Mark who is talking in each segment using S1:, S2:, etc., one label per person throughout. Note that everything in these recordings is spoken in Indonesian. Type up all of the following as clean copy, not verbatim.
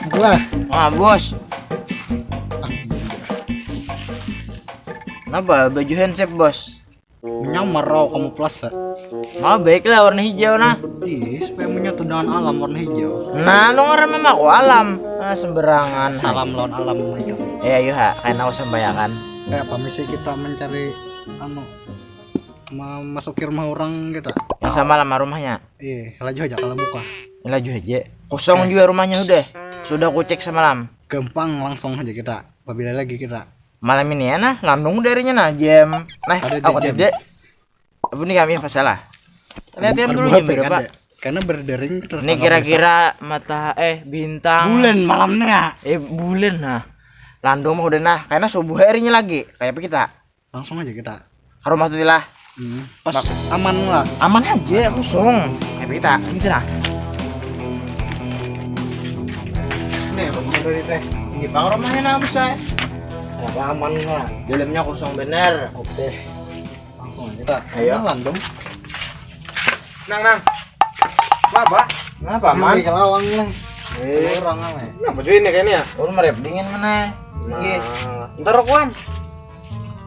S1: Gua.
S2: Bos. Kenapa baju handset, Bos?
S1: Menyamar raw kamuflase.
S2: Baiklah warna hijau nah.
S1: Ih, supaya menyatu dengan alam warna hijau.
S2: Nah, lu ngarep memaku alam. Semberangan.
S1: Salam lawan alam mereka.
S2: Ayo ha, kayak aku sembayakan.
S1: Kayak apa misi kita mencari memasuki rumah orang kita.
S2: Yang sama lama rumahnya.
S1: Laju aja kalau buka.
S2: Laju aja. Kosong juga rumahnya udah. Sudah aku cek semalam.
S1: Gampang langsung aja kita. Apabila lagi kita.
S2: Malam ini ya nah, landung darinya nah jam. Nah, aku dede. Apa nih kami apa salah? Lihat dulu jam berapa?
S1: Karena berdering terus.
S2: Ini kira-kira bintang.
S1: Bulan malamnya.
S2: Bulan nah. Landung mah udah nah, karena subuh harinya lagi. Kayak apa kita?
S1: Langsung aja kita.
S2: Alhamdulillah.
S1: Pas aman lah.
S2: Aman aja, kosong. Kayak kita, gitu nah.
S1: Nih, rumah dari teh.
S2: Ini bang rumahnya nah bisa.
S1: Apa aman lah.
S2: Dalamnya kosong bener.
S1: Oke. Langsung aja kita.
S2: Ayo.
S1: Landung.
S3: Nang. Apa?
S2: Kenapa
S1: Aman.
S2: man?
S1: Ke lawang nih. Orang aneh.
S3: Kenapa cuy ini kayaknya?
S2: Urus merep dingin mana?
S3: Ntar rokokan.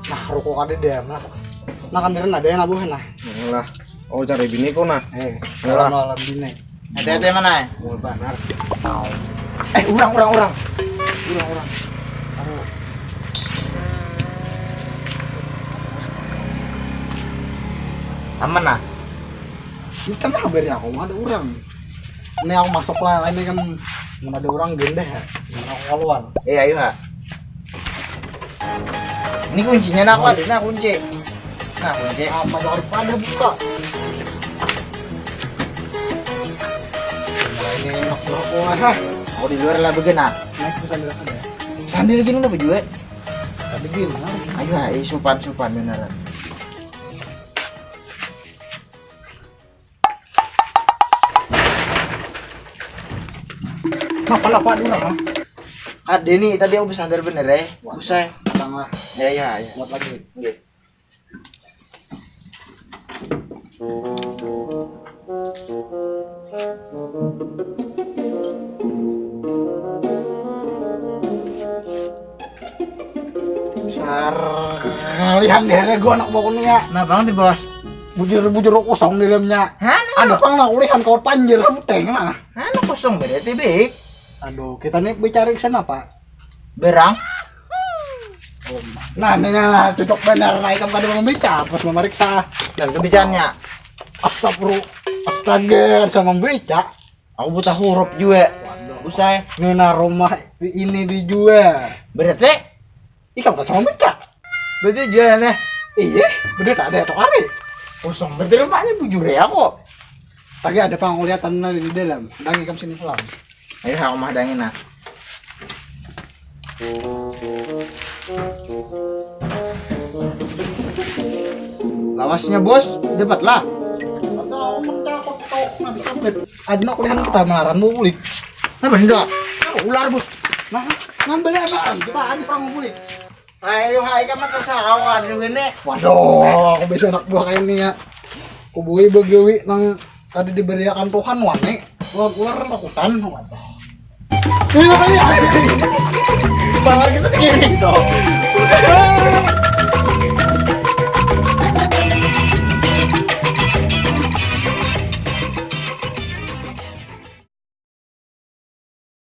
S1: Nah, rokok ada dia mah. Nah kan ada yang nabuhin nah.
S3: Lah. Oh cari bini kok nah.
S1: Malam bini.
S2: Hati-hati mana?
S3: Mau banar.
S2: Urang. Aman nah?
S1: Kita mah kabarnya aku mah ada orang. Ini aku masuk lah, ini kan mana ada orang gendeh ya. Aku keluar.
S2: Ayo ha. Ini kuncinya nah, aku ada nah kunci. Nah kunci.
S1: Apa daripada buka? Nah, ini enak berapa lah.
S2: Aku di luar lah begini nah.
S1: Naik bisa bilang ada.
S2: Sandal gini udah baju
S1: Tapi gimana?
S2: Ayo ha, sopan beneran.
S1: Apa dulu ah?
S2: Ada nih tadi aku bisa sandal bener ya. Usai.
S1: Tengah.
S2: Ya.
S1: Buat lagi.
S2: Iya.
S1: Besar ngalihan deh gua anak bokongnya ya.
S2: Nah banget nih bos.
S1: Bujur kosong di dalamnya.
S2: Hana,
S1: Ada pang nak ulihan kau panjir putih mana?
S2: hana kosong berarti bik.
S1: Aduh, kita nih bicara ke sana pak.
S2: Berang.
S1: Nah, cocok benar naik pada membaca pas memeriksa.
S2: Dan kebijakannya.
S1: Astaga, sama membaca.
S2: Aku buta huruf juga. Usai.
S1: Nina rumah ini dijual.
S2: Berarti.
S1: Ikan kan sama membaca.
S2: Berarti jualannya.
S1: Iya, bener tak ada tok hari.
S2: Kosong berarti rumahnya bujur ya kok.
S1: Tadi ada penglihatan di dalam. Dangi kam sini pulang.
S2: Ayo aku mah dangin nah. Lawasnya bos, dapatlah.
S1: Ada nak kuliah kita melaran mau bulik.
S2: Nah bener.
S1: Ular bos. Nah, ngambil apa? Kita ada pang bulik.
S2: Ayo hai kan mah kawan ini.
S1: Waduh, aku bisa anak buah kayak ini ya. Kubui begawi nang tadi diberiakan Tuhan wane. Ular takutan. Waduh. Ini apa ya?
S2: Bawar kita kiri dong.